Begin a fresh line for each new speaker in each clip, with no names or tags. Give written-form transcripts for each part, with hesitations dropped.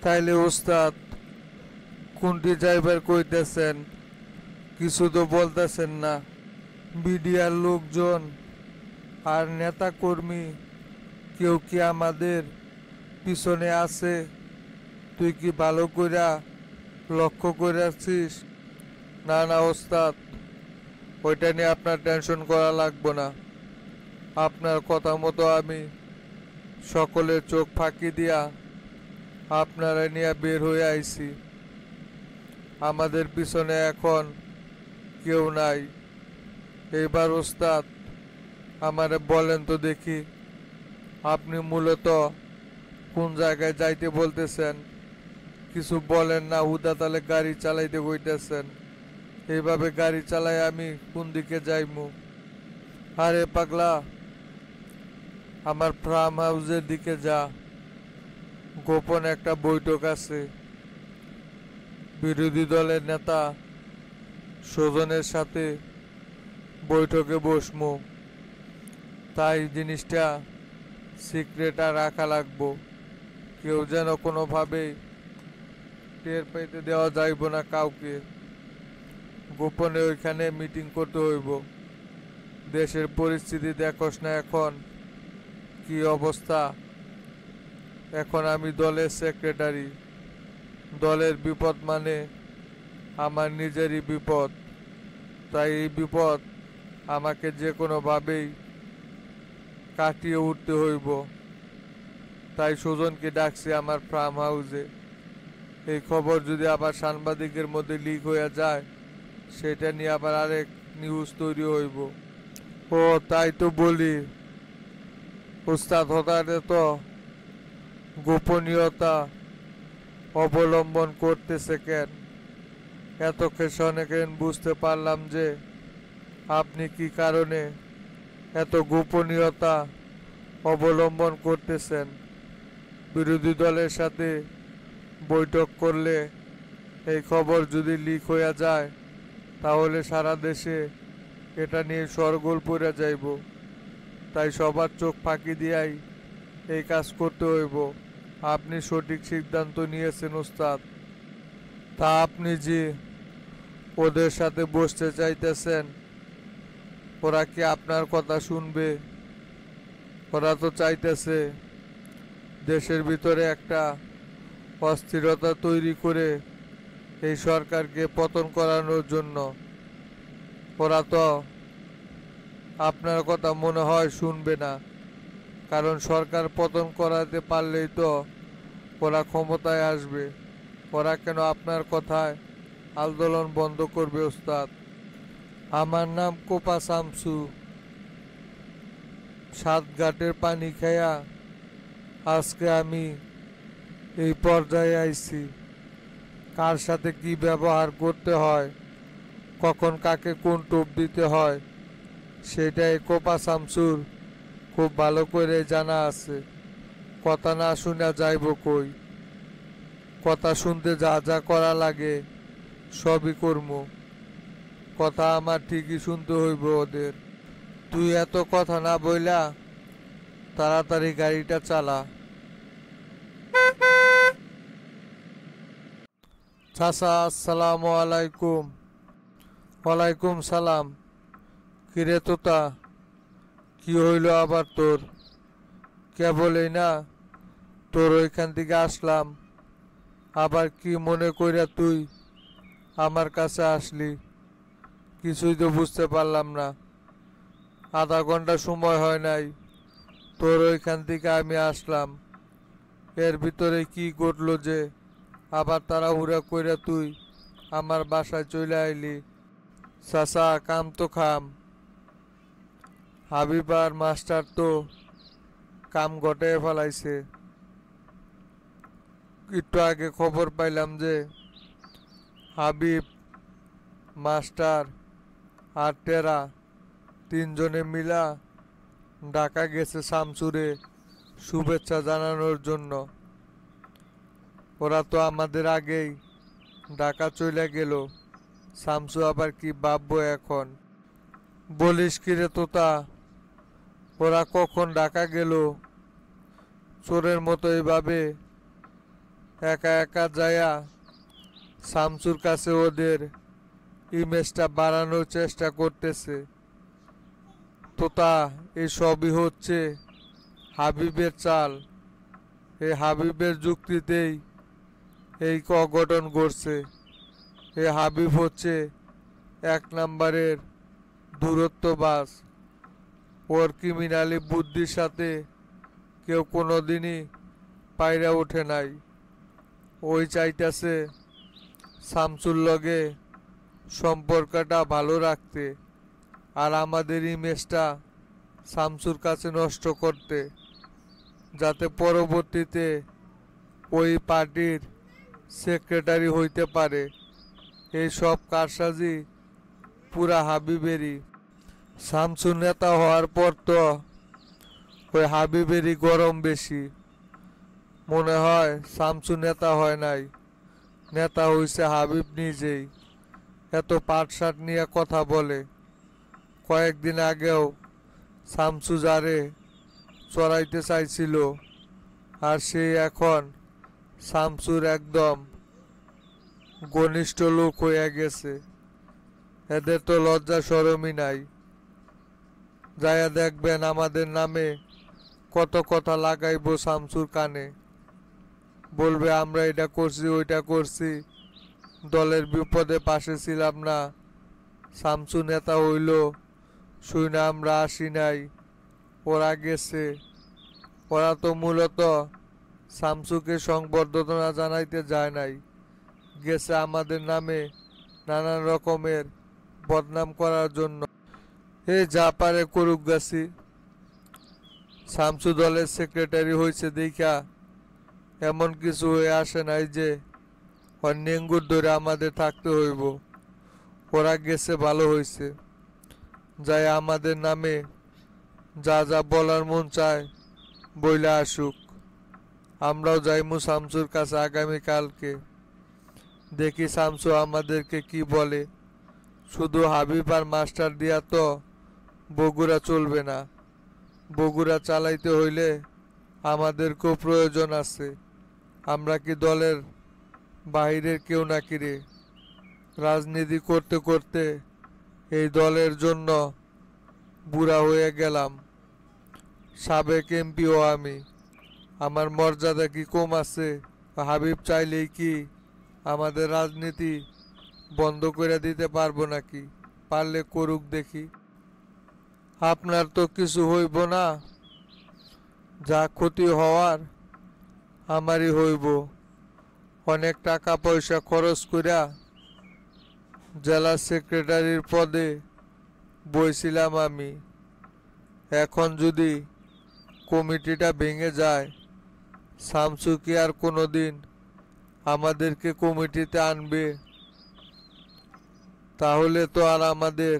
তাইলে ওস্তাদ কোনটি যাইবার কইতেছেন? কিছু তো বলতেছেন না। বিডিআর লোকজন আর নেতা কর্মী কেউ কি আমাদের পিছনে আছে? তুই কি ভালো কইরা লক্ষ্য করে আছিস? না না ওস্তাদ, ওইটা নিয়ে আপনার টেনশন করা লাগবে না। আপনার কথা মতো আমি সকলের চোখ ফাঁকি দিয়া আপনারা নিয়ে বের হয়ে আইছি। আমাদের পিছনে এখন কেউ নাই। এইবার ওস্তাদ আমারে বলেন তো দেখি, আপনি মূলত কোন জায়গায় যাইতে বলতেছেন? কিছু বলেন না, হুদা তালে গাড়ি চালাইতে কইতেছেন। এইভাবে গাড়ি চালাই আমি কোন দিকে যাইমু? আরে পাগলা, আমার ফার্ম হাউসের দিকে যা। গোপন একটা বৈঠক আছে। বিরোধী দলের নেতা স্বজনের সাথে বৈঠকে বসমু। তাই জিনিসটা সিক্রেট আর রাখা লাগবো। কেউ যেন কোনোভাবেই টের পাইতে দেওয়া যাইব না কাউকে। গোপনে ওইখানে মিটিং করতে হইব। দেশের পরিস্থিতি দেখোস না এখন কি অবস্থা। এখন আমি দলের সেক্রেটারি। দলের বিপদ মানে আমার নিজেরই বিপদ। তাই এই বিপদ আমাকে যে কোনোভাবেই কাটিয়ে উঠতে হইব। তাই সুজনকে ডাকছি আমার ফার্ম হাউসে। এই খবর যদি আবার সাংবাদিকের মধ্যে লিক হয়ে যায়, সেটা নিয়ে আবার আরেক নিউজ তৈরি হইব। ও তাই তো বলি, উস্তাদ হতারে তো গোপনীয়তা অবলম্বন করতেছে কেন? এত ক্ষেষণে কেন বুঝতে পারলাম যে আপনি কি কারণে এত গোপনীয়তা অবলম্বন করতেছেন। বিরোধী দলের সাথে বৈঠক করলে এই খবর যদি লিক হয়ে যায়, তাহলে সারা দেশে এটা নিয়ে শোরগোল পড়ে যাইব। তাই সবার চোখ ফাঁকি দিয়াই এই কাজ করতে হইব। আপনি সঠিক সিদ্ধান্ত নিয়েছেন ওস্তাদ। তা আপনি যে ওদের সাথে বসতে চাইতেছেন, ওরা কি আপনার কথা শুনবে? ওরা তো চাইতেছে দেশের ভিতরে একটা অস্থিরতা তৈরি করে এই সরকারকে পতন করানোর জন্য। ওরা তো আপনার কথা মনে হয় শুনবে না, কারণ সরকার পতন করাতে পারলেই তো ওরা ক্ষমতায় আসবে। ওরা কেন আপনার কথায় আন্দোলন বন্ধ করবে ওস্তাদ? আমার নাম কোপা শামসু। সাত ঘাটের পানি খায়া আজকে আমি এই পর্যায়ে আইছি। কার সাথে কি ব্যবহার করতে হয়, কখন কাকে কোন টোপ দিতে হয়, সেটাই কোপা শামসুর খুব ভালো করে জানা আছে। কথা না শুনে যাইব কই? কথা শুনতে যা যা করা লাগে সবই করবো। কথা আমার ঠিকই শুনতে হইব ওদের। তুই এত কথা না বইলা তাড়াতাড়ি গাড়িটা চালা। চাচা আসসালামু আলাইকুম। ওয়ালাইকুম সালাম। কিরে তোতা, কি হইল আবার তোর? কেবলই না তোর ওইখান থেকে আসলাম, আবার কি মনে কইরা তুই আমার কাছে আসলি? কিছুই তো বুঝতে পারলাম না। আধা ঘন্টা সময় হয় নাই তোর ওইখান থেকে আমি আসলাম। এর ভিতরে কি ঘটলো যে আবার তাড়াহুড়া কইরা তুই আমার বাসায় চলে আইলি? চাচা কাম তো খাম। হাবিব আর মাস্টার তো কাম ঘটায় ফেলাইছে। একটু আগে খবর পাইলাম যে হাবিব, মাস্টার আর টেরা তিনজনে মিলা ঢাকা গেছে শামসুরে শুভেচ্ছা জানানোর জন্য। ওরা তো আমাদের আগেই ঢাকা চলে গেল। শামসু আবার কি ভাববো এখন? বলিস কিরে তোতা, ওরা কখন ঢাকা গেল? চোরের মতো এইভাবে একা একা যায়া শামসুর কাছে ওদের ইমেজটা বাড়ানোর চেষ্টা করতেছে। তোতা এই সবই হচ্ছে হাবিবের চাল। এই হাবিবের যুক্তিতেই এই অঘটন ঘটছে। এই হাবিব হচ্ছে এক নম্বরের দূরত্ববাজ। ওর ক্রিমিনালি বুদ্ধির সাথে কেউ কোনোদিনই পাইরা ওঠে নাই। ওই চাইতাছে শামসুর লগে সম্পর্কটা ভালো রাখতে আর আমাদের ইমেজটা শামসুর কাছে নষ্ট করতে, যাতে পরবর্তীতে ওই পার্টির সেক্রেটারি হইতে পারে। এই সব কারসাজি পুরা হাবিবেরই। শামসু নেতা হওয়ার পর তো ওই হাবিবেরই গরম বেশি। মনে হয় শামসু নেতা হয় নাই, নেতা হইছে হাবিব নিজেই। এত পাটসাট নিয়ে কথা বলে। কয়েকদিন আগেও শামসু যারে চড়াইতে চাইছিল, আর সে এখন শামসুর একদম ঘনিষ্ঠ লোক হয়ে গেছে। এদের তো লজ্জা শরমই নাই। যাইয়া দেখবেন আমাদের নামে কত কথা লাগাইব শামসুর কানে। বলবে আমরা এটা করছি ওইটা করছি, দলের বিপদে পাশে ছিলাম না, শামসু নেতা হইল শুই না আমরা আসি নাই, ওরা গেছে। ওরা তো মূলত শামসুকে সংবর্ধনা জানাইতে যায় নাই, গেছে আমাদের নামে নানান রকমের বদনাম করার জন্য। এ যা পারে করুক গাছি। শামসু দলের সেক্রেটারি হয়েছে দেখা এমন কিছু হয়ে আসে নাই যে অন্যেঙ্গুর ধরে আমাদের থাকতে হইব। ওরা গেছে ভালো হয়েছে, যাই আমাদের নামে যা যা বলার মন চায় বইলা আসুক। আমরাও যাইমু শামসুর কাছে আগামীকালকে। দেখি শামসু আমাদেরকে কি বলে। শুধু হাবিব আর মাস্টার দিয়া তো বগুড়া চলবে না। বগুড়া চালাইতে হইলে আমাদেরকেও প্রয়োজন আছে। আমরা কি দলের বাহিরের কেউ নাকি রে? রাজনীতি করতে করতে এই দলের জন্য বুড়া হয়ে গেলাম। সাবেক এমপিও আমি, আমার মর্যাদা কি কম আছে? হাবিব চাইলেই কি আমাদের রাজনীতি বন্ধ করে দিতে পারবো নাকি? পারলে করুক দেখি। আপনার তো কিছু হইব না, যা ক্ষতি হওয়ার আমারই হইব। অনেক টাকা পয়সা খরচ কইরা জেলা সেক্রেটারির পদে বইছিলাম আমি। এখন যদি কমিটিটা ভেঙে যায়, শামসু কি আর কোনোদিন আমাদেরকে কমিটিতে আনবে? তাহলে তো আর আমাদের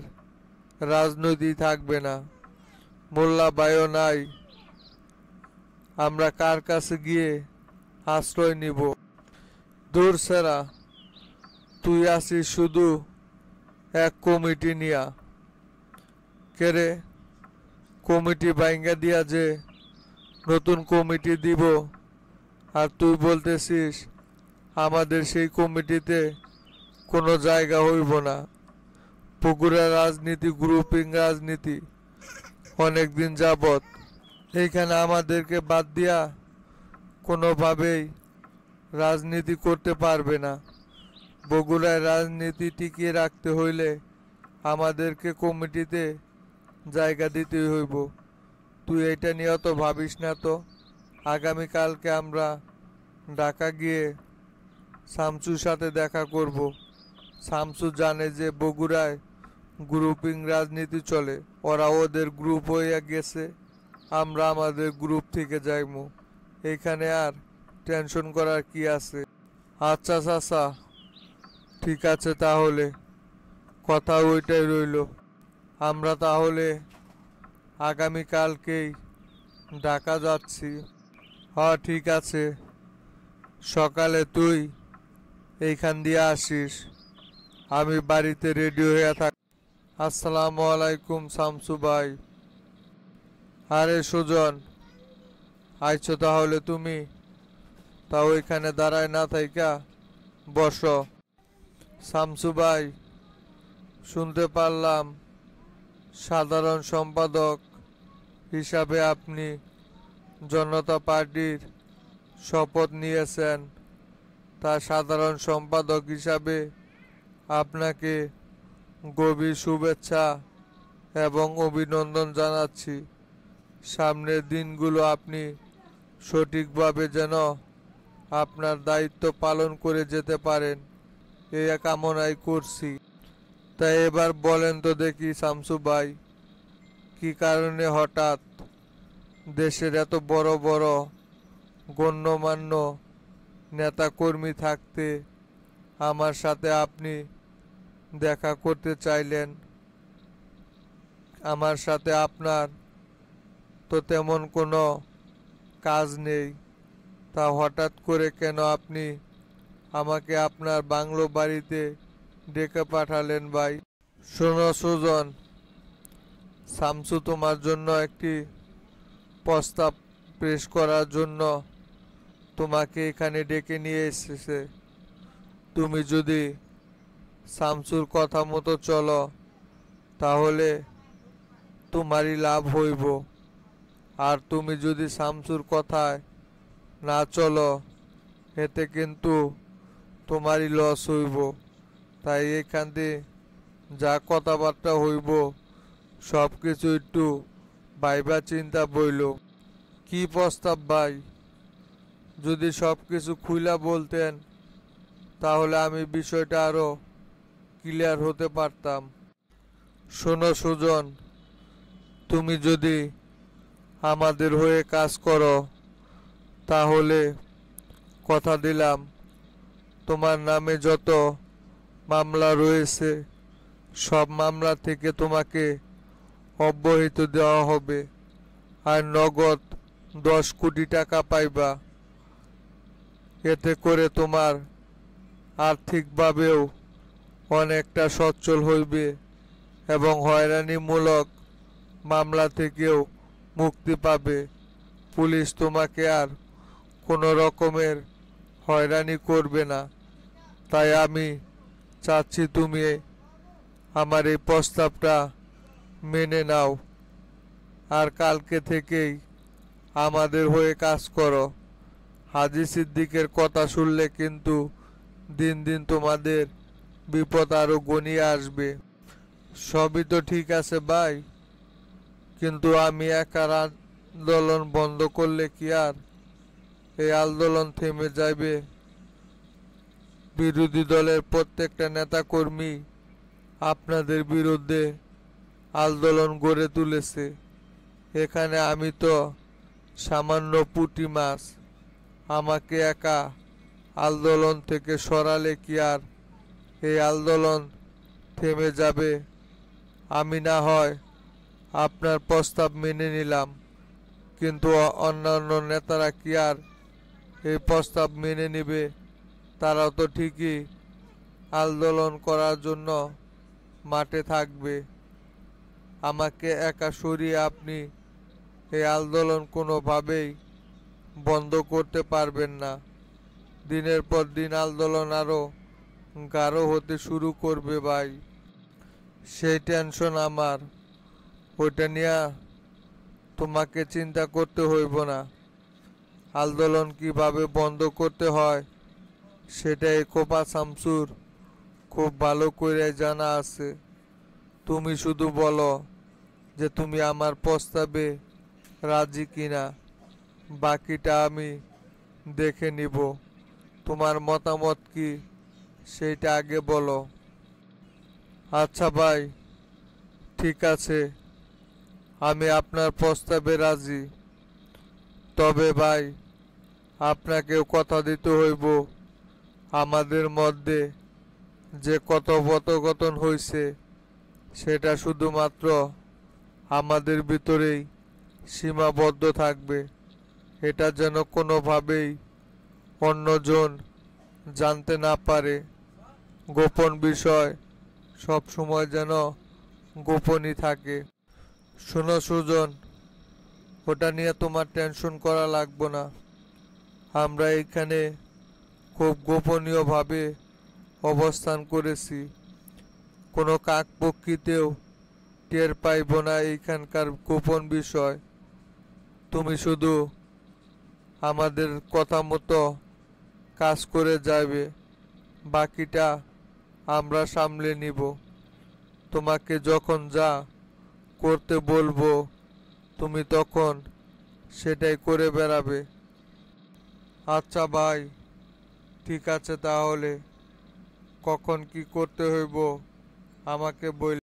রাজনীতি থাকবে না, মোল্লা ভাইও নাই। আমরা কার কাছে গিয়ে আশ্রয় নিব? দূর সেরা, তুই আসিস শুধু এক কমিটি নিয়া। কেরে কমিটি ভাঙ্গা দিয়া যে নতুন কমিটি দিব, আর তুই বলতেছিস আমাদের সেই কমিটিতে কোনো জায়গা হইব না। বগুড়ার রাজনীতি গ্রুপিং রাজনীতি অনেকদিন যাবৎ। এইখানে আমাদেরকে বাদ দিয়া কোনোভাবেই রাজনীতি করতে পারবে না। বগুড়ায় রাজনীতি টিকিয়ে রাখতে হইলে আমাদেরকে কমিটিতে জায়গা দিতে হইব। তুই এটা নিয়ে অত ভাবিস না তো। আগামীকালকে আমরা ঢাকা গিয়ে শামসুর সাথে দেখা করব। শামসু জানে যে বগুড়ায় গ্রুপিং রাজনীতি চলে, ওরা ওদের গ্রুপ হইয়া গেছে, আমরা আমাদের গ্রুপ থেকে যাইমু। এখানে আর টেনশন করার কি আছে? আচ্ছা চাচা, ঠিক আছে, তাহলে কথা ওইটাই রইল। আমরা তাহলে আগামীকালকেই ঢাকা যাচ্ছি। হ্যাঁ ঠিক আছে, সকালে তুই এইখান দিয়ে আসিস, আমি বাড়িতে রেডি হয়ে থাক। আসসালামু আলাইকুম শামসু ভাই। আরে সুজন, আইছো তাহলে তুমি? তা ওইখানে দাঁড়ায় না থাইকা বসো। শামসু ভাই, শুনতে পারলাম সাধারণ সম্পাদক হিসাবে আপনি জনতা পার্টির শপথ নিয়েছেন। তা সাধারণ সম্পাদক হিসাবে আপনাকে গভীর শুভেচ্ছা এবং অভিনন্দন জানাচ্ছি। সামনের দিনগুলো আপনি সঠিকভাবে যেন আপনার দায়িত্ব পালন করে যেতে পারেন, এই কামনাই করছি। তাই এবার বলেন তো দেখি শামসু ভাই, কি কারণে হঠাৎ দেশের এত বড় বড় গণ্যমান্য নেতাকর্মী থাকতে আমার সাথে আপনি দেখা করতে চাইলেন? আমার সাথে আপনার তো তেমন কোনো কাজ নেই, তা হঠাৎ করে কেন আপনি আমাকে আপনার বাংলো বাড়িতে ডেকে পাঠালেন ভাই? শোনো সুজন, শামসু তোমার জন্য একটি প্রস্তাব পেশ করার জন্য তোমাকে এখানে ডেকে নিয়ে এসেছে। তুমি যদি শামসুর কথা মতো চলো তাহলে তোমারই লাভ হইব, আর তুমি যদি শামসুর কথায় না চলো এতে কিন্তু তোমারই লস হইব। তাই এখান দিয়ে যা কথাবার্তা হইব সব কিছু একটু ভাইবা চিন্তা বইল। কি প্রস্তাব ভাই? যদি সব কিছু খুইলা বলতেন তাহলে আমি বিষয়টা আরো ক্লিয়ার হতে পারতাম। শোনো সুজন, তুমি যদি আমাদের হয়ে কাজ করো তাহলে কথা দিলাম তোমার নামে যত মামলা রয়েছে সব মামলা থেকে তোমাকে অব্যাহতি দেওয়া হবে, আর নগদ 10 কোটি টাকা পাইবা। এতে করে তোমার আর্থিকভাবেও অনেকটা সচ্ছল হইবে এবং হয়রানিমূলক মামলা থেকেও মুক্তি পাবে। পুলিশ তোমাকে আর কোনো রকমের হয়রানি করবে না। তাই আমি চাচ্ছি তুমি আমার এই প্রস্তাবটা মেনে নাও, আর কালকে থেকেই আমাদের হয়ে কাজ করো। হাজী সিদ্দিকের কথা শুনলে কিন্তু দিন দিন তোমাদের বিপদ আরো ঘনিয়ে আসবে। সবই তো ঠিক আছে ভাই, কিন্তু আমি একার আন্দোলন বন্ধ করলে কি আর এই আন্দোলন থেমে যাবে? বিরোধী দলের প্রত্যেকটা নেতাকর্মী আপনাদের বিরুদ্ধে আন্দোলন গড়ে তুলেছে। এখানে আমি তো সামান্য পুঁটি মাছ। আমাকে একা আন্দোলন থেকে সরালে কি আর এই আন্দোলন থেমে যাবে? আমি না হয় আপনার প্রস্তাব মেনে নিলাম, কিন্তু অন্যান্য নেতারা কি আর এই প্রস্তাব মেনে নিবে? তারাও তো ঠিকই আন্দোলন করার জন্য মাঠে থাকবে। আমাকে একা সরিয়ে আপনি এই আন্দোলন কোনোভাবেই বন্ধ করতে পারবেন না। দিনের পর দিন আন্দোলন আরো গাঢ় হতে শুরু করবে ভাই। সেই টেনশন আমার, ওইটা নিয়ে তোমাকে চিন্তা করতে হইব না। আন্দোলন কিভাবে বন্ধ করতে হয় সেটা এই কোপা শামসুর খুব ভালো করে জানা আছে। তুমি শুধু বলো যে তুমি আমার প্রস্তাবে রাজি কিনা, বাকিটা আমি দেখে নিব। তোমার মতামত কি সেইটা আগে বলো। আচ্ছা ভাই, ঠিক আছে, আমি আপনার প্রস্তাবে রাজি। তবে ভাই, আপনাকেও কথা দিতে হইব আমাদের মধ্যে যে কথোপকথন হয়েছে সেটা শুধুমাত্র আমাদের ভিতরেই সীমাবদ্ধ থাকবে। এটা যেন কোনোভাবেই অন্যজন জানতে না পারে। গোপন বিষয় সব সময় যেন গোপনই থাকে। শোনো সুজন, ওটা নিয়ে তোমার টেনশন করা লাগবে না। আমরা এখানে খুব গোপনীয়ভাবে অবস্থান করেছি। কোনো কাকপক্ষীতেও টের পাইব না এইখানকার গোপন বিষয়। তুমি শুধু আমাদের কথা মতো কাজ করে যাবে, বাকিটা আমরা সামলে নিব। তোমাকে যখন যা করতে বলবো তুমি তখন সেটাই করে বেড়াবে। আচ্ছা ভাই, ঠিক আছে তাহলে। কখন কি করতে হইব আমাকে বল।